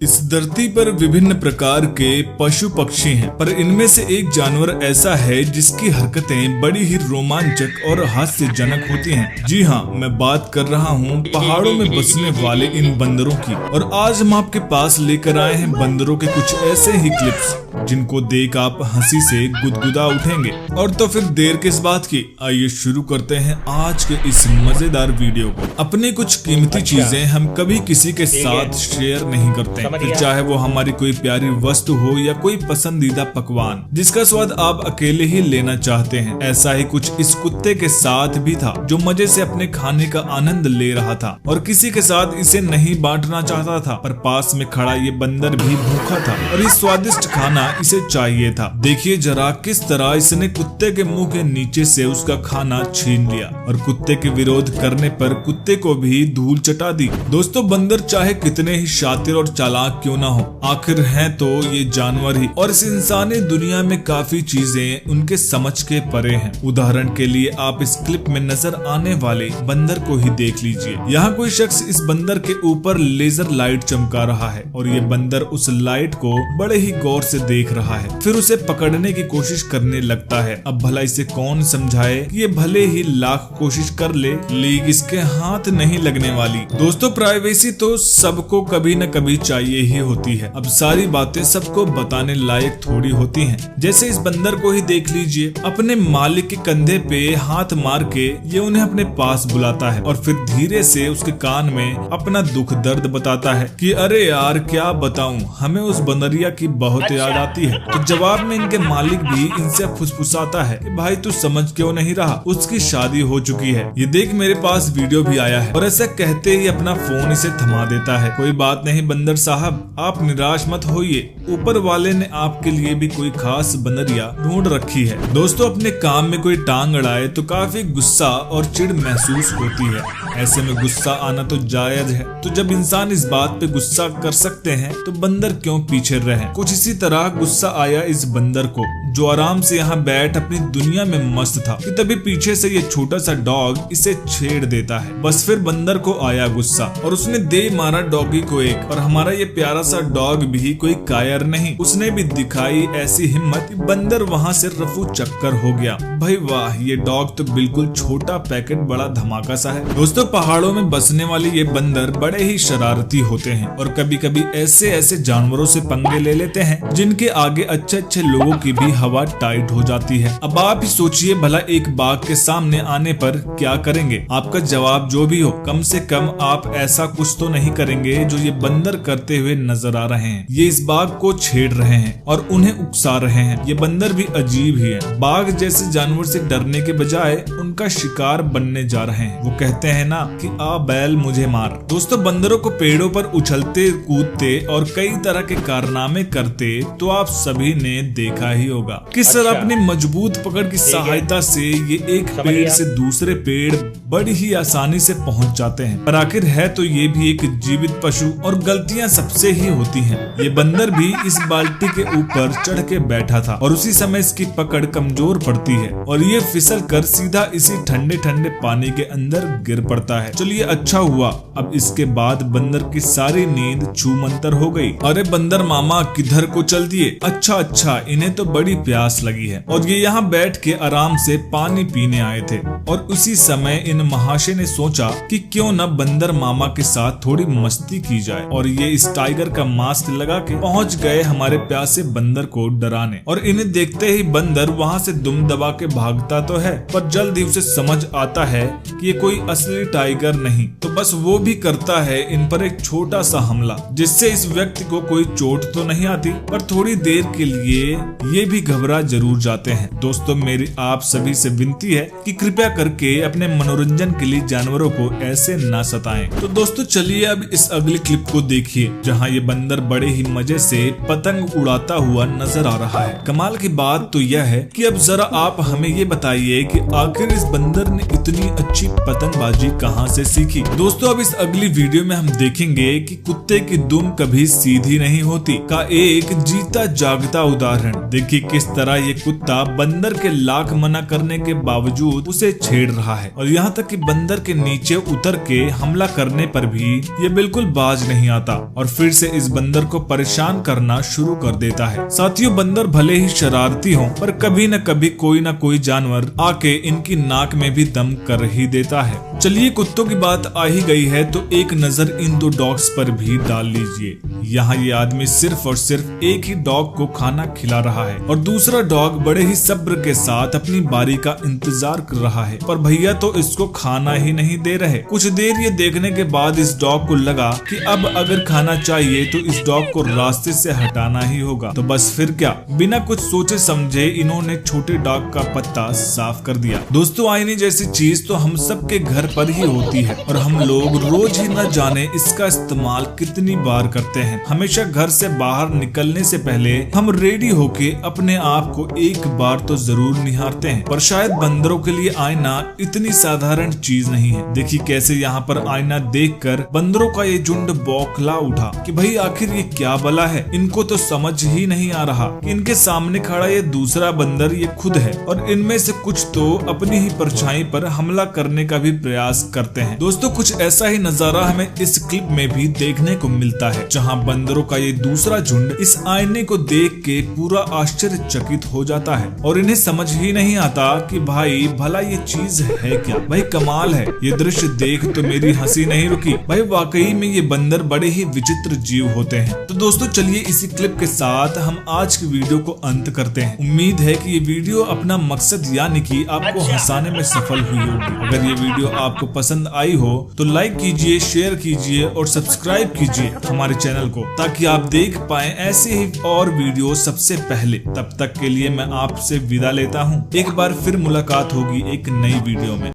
इस धरती पर विभिन्न प्रकार के पशु पक्षी हैं, पर इनमें से एक जानवर ऐसा है जिसकी हरकतें बड़ी ही रोमांचक और हास्यजनक होती हैं। जी हाँ, मैं बात कर रहा हूँ पहाड़ों में बसने वाले इन बंदरों की। और आज हम आपके पास लेकर आए हैं बंदरों के कुछ ऐसे ही क्लिप्स जिनको देख आप हंसी से गुदगुदा उठेंगे। और तो फिर देर किस बात की, आइए शुरू करते हैं आज के इस मजेदार वीडियो को। अपनी कुछ कीमती चीजें हम कभी किसी के साथ शेयर नहीं करते, फिर चाहे वो हमारी कोई प्यारी वस्तु हो या कोई पसंदीदा पकवान जिसका स्वाद आप अकेले ही लेना चाहते हैं। ऐसा ही कुछ इस कुत्ते के साथ भी था जो मजे से अपने खाने का आनंद ले रहा था और किसी के साथ इसे नहीं बांटना चाहता था। पर पास में खड़ा ये बंदर भी भूखा था और ये स्वादिष्ट खाना इसे चाहिए था। देखिए जरा किस तरह इसने कुत्ते के मुंह के नीचे से उसका खाना छीन लिया और कुत्ते के विरोध करने पर कुत्ते को भी धूल चटा दी। दोस्तों, बंदर चाहे कितने ही शातिर और चालाक क्यों ना हो, आखिर हैं तो ये जानवर ही, और इस इंसानी दुनिया में काफी चीजें उनके समझ के परे हैं। उदाहरण के लिए आप इस क्लिप में नजर आने वाले बंदर को ही देख लीजिए। यहाँ कोई शख्स इस बंदर के ऊपर लेजर लाइट चमका रहा है और ये बंदर उस लाइट को बड़े ही गौर से देख रहा है, फिर उसे पकड़ने की कोशिश करने लगता है। अब भला इसे कौन समझाए कि ये भले ही लाख कोशिश कर ले लेकिन इसके हाथ नहीं लगने वाली। दोस्तों, प्राइवेसी तो सबको कभी न कभी चाहिए ही होती है। अब सारी बातें सबको बताने लायक थोड़ी होती हैं। जैसे इस बंदर को ही देख लीजिए, अपने मालिक के कंधे पे हाथ मार के ये उन्हें अपने पास बुलाता है और फिर धीरे से उसके कान में अपना दुख दर्द बताता है कि अरे यार क्या बताऊं, हमें उस बंदरिया की बहुत याद आती है। तो जवाब में इनके मालिक भी इनसे फुसफुसाता है कि भाई तू समझ क्यों नहीं रहा, उसकी शादी हो चुकी है, ये देख मेरे पास वीडियो भी आया है। और ऐसा कहते ही अपना फोन इसे थमा देता है। कोई बात नहीं बंदर साहब, आप निराश मत होइए, ऊपर वाले ने आपके लिए भी कोई खास बंदरिया ढूंढ रखी है। दोस्तों, अपने काम में कोई टांग अड़ाए तो काफी गुस्सा और चिढ़ महसूस होती है। ऐसे में गुस्सा आना तो जायज है। तो जब इंसान इस बात पे गुस्सा कर सकते हैं तो बंदर क्यों पीछे रहे। कुछ इसी तरह गुस्सा आया इस बंदर को जो आराम से यहाँ बैठ अपनी दुनिया में मस्त था कि तभी पीछे से ये छोटा सा डॉग इसे छेड़ देता है। बस फिर बंदर को आया गुस्सा और उसने दे मारा डॉगी को एक। और हमारा ये प्यारा सा डॉग भी कोई कायर नहीं, उसने भी दिखाई ऐसी हिम्मत कि बंदर वहाँ से रफू चक्कर हो गया। भाई वाह, ये डॉग तो बिल्कुल छोटा पैकेट बड़ा धमाका सा है। दोस्तों, पहाड़ों में बसने वाले ये बंदर बड़े ही शरारती होते हैं और कभी कभी ऐसे ऐसे जानवरों से पंगे ले लेते हैं जिनके आगे अच्छे अच्छे लोगों की भी हवा टाइट हो जाती है। अब आप ही सोचिए भला एक बाघ के सामने आने पर क्या करेंगे। आपका जवाब जो भी हो, कम से कम आप ऐसा कुछ तो नहीं करेंगे जो ये बंदर करते हुए नजर आ रहे हैं। ये इस बाघ को छेड़ रहे हैं और उन्हें उकसा रहे हैं। ये बंदर भी अजीब ही है, बाघ जैसे जानवर से डरने के बजाय उनका शिकार बनने जा रहे हैं। वो कहते हैं ना कि आ बैल मुझे मार। दोस्तों, बंदरों को पेड़ों पर उछलते कूदते और कई तरह के कारनामे करते तो आप सभी ने देखा ही होगा। किस तरह अपनी मजबूत पकड़ की सहायता से ये एक पेड़ से दूसरे पेड़ बड़ी ही आसानी से पहुंच जाते हैं। पर आखिर है तो ये भी एक जीवित पशु और गलतियां सबसे ही होती हैं। ये बंदर भी इस बाल्टी के ऊपर चढ़ के बैठा था और उसी समय इसकी पकड़ कमजोर पड़ती है और ये फिसल कर सीधा इसी ठंडे ठंडे पानी के अंदर गिर पड़ता है। चलिए अच्छा हुआ, अब इसके बाद बंदर की सारी नींद छूमंतर हो गई। अरे बंदर मामा किधर को चल दिए। अच्छा, इन्हें तो बड़ी प्यास लगी है और ये यहाँ बैठ के आराम से पानी पीने आए थे। और उसी समय इन महाशय ने सोचा कि क्यों न बंदर मामा के साथ थोड़ी मस्ती की जाए और ये इस टाइगर का मास्क लगा के पहुंच गए हमारे प्यासे बंदर को डराने। और इन्हें देखते ही बंदर वहाँ से दुम दबा के भागता तो है, पर जल्द ही उसे समझ आता है कि ये कोई असली टाइगर नहीं, तो बस वो भी करता है इन पर एक छोटा सा हमला जिससे इस व्यक्ति को कोई चोट तो नहीं आती, पर थोड़ी देर के लिए ये भी घबरा जरूर जाते हैं। दोस्तों, मेरी आप सभी से विनती है कि कृपया करके अपने मनोरंजन के लिए जानवरों को ऐसे ना सताएं। तो दोस्तों चलिए अब इस अगली क्लिप को देखिए जहां ये बंदर बड़े ही मजे से पतंग उड़ाता हुआ नजर आ रहा है। कमाल की बात तो यह है कि अब जरा आप हमें ये बताइए कि आखिर इस बंदर ने इतनी अच्छी पतंगबाजी कहां से सीखी। दोस्तों, अब इस अगली वीडियो में हम देखेंगे कि कुत्ते की दुम कभी सीधी नहीं होती का एक जीता जागता उदाहरण। देखिए किस तरह ये कुत्ता बंदर के लाख मना करने के बावजूद उसे छेड़ रहा है और यहाँ तक कि बंदर के नीचे उतर के हमला करने पर भी ये बिल्कुल बाज नहीं आता और और फिर से इस बंदर को परेशान करना शुरू कर देता है। साथियों, बंदर भले ही शरारती हो पर कभी न कभी कोई न कोई जानवर आके इनकी नाक में भी दम कर ही देता है। चलिए, कुत्तों की बात आ ही गई है तो एक नजर इन दो डॉग्स पर भी डाल लीजिए। यहाँ ये आदमी सिर्फ और सिर्फ एक ही डॉग को खाना खिला रहा है और दूसरा डॉग बड़े ही सब्र के साथ अपनी बारी का इंतजार कर रहा है, पर भैया तो इसको खाना ही नहीं दे रहे। कुछ देर ये देखने के बाद इस डॉग को लगा कि अब अगर खाना चाहिए तो इस डॉग को रास्ते से हटाना ही होगा। तो बस फिर क्या, बिना कुछ सोचे समझे इन्होंने छोटे डॉग का पत्ता साफ कर दिया। दोस्तों, आईने जैसी चीज तो हम सबके घर पर ही होती है और हम लोग रोज ही न जाने इसका इस्तेमाल कितनी बार करते हैं। हमेशा घर से बाहर निकलने से पहले हम रेडी होके अपने आप को एक बार तो जरूर निहारते हैं, पर शायद बंदरों के लिए आईना इतनी साधारण चीज नहीं है। देखिए कैसे यहाँ पर आईना देखकर बंदरों का ये झुंड बौखला उठा कि भाई आखिर ये क्या बला है। इनको तो समझ ही नहीं आ रहा कि इनके सामने खड़ा ये दूसरा बंदर ये खुद है और इनमें से कुछ तो अपनी ही परछाई पर हमला करने का भी प्रयास करते हैं। दोस्तों, कुछ ऐसा ही नजारा हमें इस क्लिप में भी देखने को मिलता है, जहाँ बंदरों का ये दूसरा झुंड इस आईने को देख के पूरा आश्चर्यचकित हो जाता है और इन्हें समझ ही नहीं आता कि भाई भला ये चीज है क्या। भाई कमाल है, ये दृश्य देख तो मेरी हंसी नहीं रुकी। भाई वाकई में ये बंदर बड़े ही विचित्र जीव होते हैं। तो दोस्तों, चलिए इसी क्लिप के साथ हम आज की वीडियो को अंत करते हैं। उम्मीद है कि ये वीडियो अपना मकसद यानी कि आपको हंसाने में सफल हुई होगी। अगर ये वीडियो आपको पसंद आई हो तो लाइक कीजिए, शेयर कीजिए और सब्सक्राइब कीजिए हमारे चैनल को, ताकि आप देख पाए ऐसे ही और वीडियो सबसे पहले। तब तक के लिए मैं आपसे विदा लेता हूँ। एक बार फिर मुलाकात होगी एक नई वीडियो में।